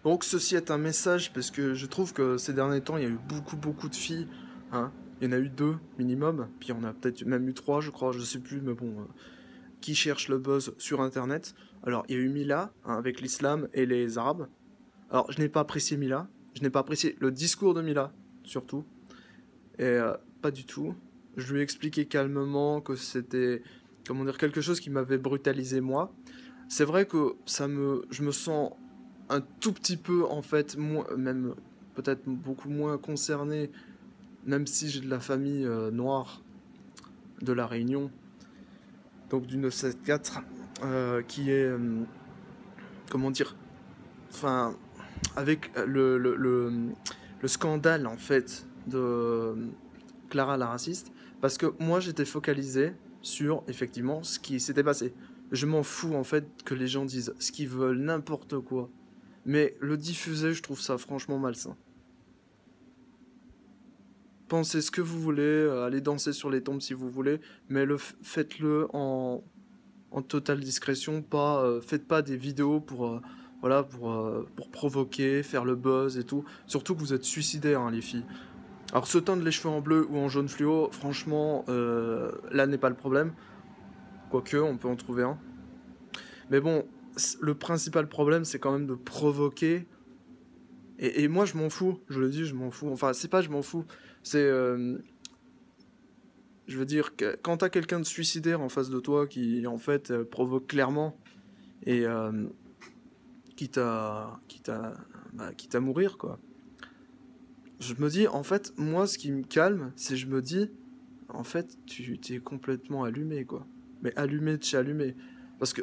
Donc ceci est un message parce que je trouve que ces derniers temps, il y a eu beaucoup de filles, hein. Il y en a eu deux minimum, puis il y en a peut-être même eu trois, je crois, je sais plus, mais bon, qui cherchent le buzz sur Internet. Alors il y a eu Mila, hein, avec l'islam et les Arabes. Alors je n'ai pas apprécié Mila, je n'ai pas apprécié le discours de Mila, surtout, et pas du tout. Je lui ai expliqué calmement que c'était, comment dire, quelque chose qui m'avait brutalisé moi. C'est vrai que je me sens un tout petit peu en fait, même peut-être beaucoup moins concerné, même si j'ai de la famille noire de la Réunion, donc du 974, qui est, comment dire, enfin, avec le scandale en fait de Clara la raciste, parce que moi j'étais focalisé sur effectivement ce qui s'était passé. Je m'en fous en fait que les gens disent ce qu'ils veulent, n'importe quoi. Mais le diffuser, je trouve ça franchement malsain. Pensez ce que vous voulez, allez danser sur les tombes si vous voulez, mais faites-le en totale discrétion. Pas, faites pas des vidéos pour, voilà, pour provoquer, faire le buzz et tout. Surtout que vous êtes suicidaires, hein, les filles. Alors se teindre les cheveux en bleu ou en jaune fluo, franchement, là n'est pas le problème. Quoique, on peut en trouver un. Mais bon, le principal problème, c'est quand même de provoquer. Et moi, je m'en fous. Je le dis, je m'en fous. Enfin, c'est pas je m'en fous. C'est, je veux dire, que quand t'as quelqu'un de suicidaire en face de toi qui, en fait, provoque clairement et quitte à mourir, quoi. Je me dis, en fait, moi, ce qui me calme, c'est je me dis, en fait, tu t'es complètement allumé, quoi. Mais allumé de chez allumé. Parce que,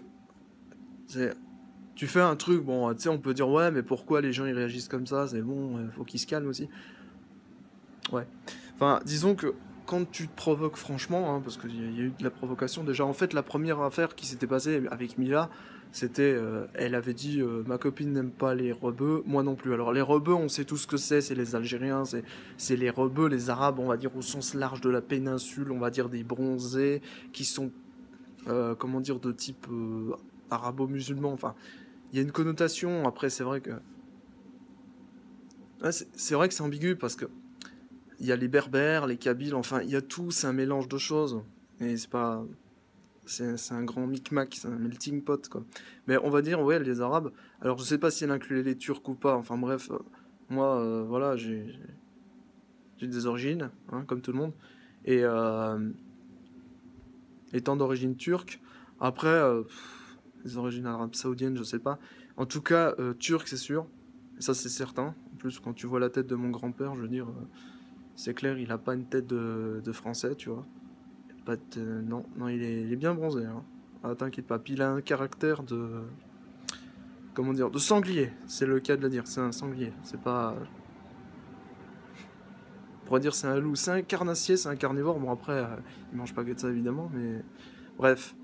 c'est, tu fais un truc, bon, tu sais, on peut dire, ouais, mais pourquoi les gens ils réagissent comme ça? C'est bon, faut qu'ils se calment aussi. Ouais. Enfin, disons que quand tu te provoques franchement, hein, parce qu'il y a eu de la provocation déjà. En fait, la première affaire qui s'était passée avec Mila, c'était, elle avait dit, ma copine n'aime pas les rebeux, moi non plus. Alors les rebeux, on sait tout ce que c'est les Algériens, c'est les rebeux, les Arabes, on va dire au sens large de la péninsule, on va dire des bronzés, qui sont, comment dire, de type arabo-musulman. Enfin, il y a une connotation. Après, c'est vrai que, ouais, c'est vrai que c'est ambigu parce que il y a les Berbères, les Kabyles, enfin, il y a tout, c'est un mélange de choses. Et c'est pas. C'est un grand micmac, c'est un melting pot, quoi. Mais on va dire, ouais, les Arabes. Alors, je sais pas si elle incluait les Turcs ou pas. Enfin, bref, moi, voilà, j'ai des origines, hein, comme tout le monde. Et étant d'origine turque, après, les origines arabes saoudiennes, je sais pas. En tout cas, turc, c'est sûr. Et ça, c'est certain. En plus, quand tu vois la tête de mon grand-père, je veux dire, c'est clair, il a pas une tête de français, tu vois. Pas non, non, il est bien bronzé, hein. Ah, t'inquiète pas. Puis il a un caractère de. Comment dire? De sanglier. C'est le cas de le dire. C'est un sanglier. C'est pas. On pourrait dire c'est un loup. C'est un carnassier, c'est un carnivore. Bon, après, il mange pas que de ça, évidemment. Mais. Bref.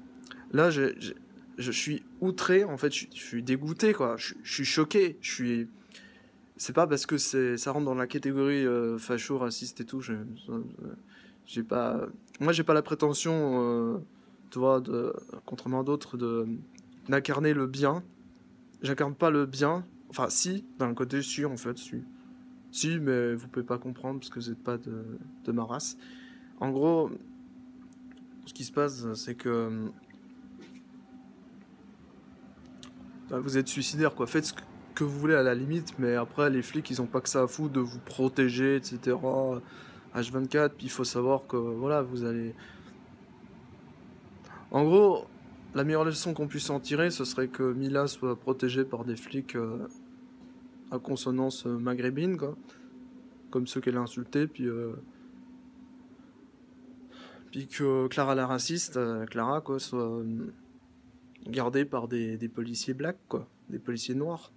Là, je suis outré. En fait, je suis dégoûté, quoi. Je suis choqué. Je suis. C'est pas parce que ça rentre dans la catégorie facho, raciste et tout. J'ai pas. Moi, j'ai pas la prétention, tu vois, contrairement à d'autres, d'incarner le bien. J'incarne pas le bien. Enfin, si, d'un côté, si, en fait, si. Si, mais vous pouvez pas comprendre parce que vous n'êtes pas de ma race. En gros, ce qui se passe, c'est que bah, vous êtes suicidaire, quoi. Faites ce que vous voulez à la limite, mais après, les flics, ils ont pas que ça à foutre de vous protéger, etc. H24, puis il faut savoir que, voilà, vous allez. En gros, la meilleure leçon qu'on puisse en tirer, ce serait que Mila soit protégée par des flics à consonance maghrébine, quoi. Comme ceux qu'elle a insultés, puis que Clara la raciste, Clara, quoi, soit gardée par des policiers blacks, quoi. Des policiers noirs.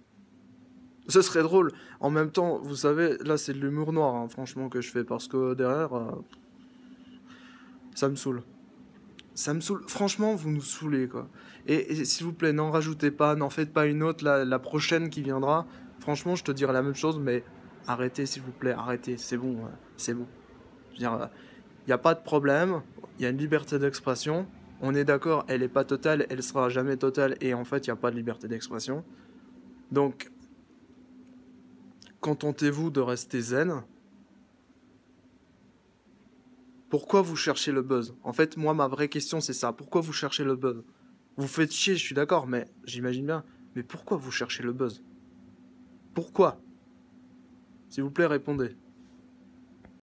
Ce serait drôle. En même temps, vous savez, là, c'est de l'humour noir, hein, franchement, que je fais, parce que derrière, ça me saoule. Ça me saoule. Franchement, vous nous saoulez, quoi. Et s'il vous plaît, n'en rajoutez pas, n'en faites pas une autre, la prochaine qui viendra. Franchement, je te dirai la même chose, mais arrêtez, s'il vous plaît, arrêtez. C'est bon, c'est bon. Je veux dire, il n'y a pas de problème. Il y a une liberté d'expression. On est d'accord, elle n'est pas totale, elle sera jamais totale, et en fait, il n'y a pas de liberté d'expression. Donc, contentez-vous de rester zen? Pourquoi vous cherchez le buzz? En fait, moi, ma vraie question, c'est ça. Pourquoi vous cherchez le buzz? Vous faites chier, je suis d'accord, mais j'imagine bien. Mais pourquoi vous cherchez le buzz? Pourquoi? S'il vous plaît, répondez.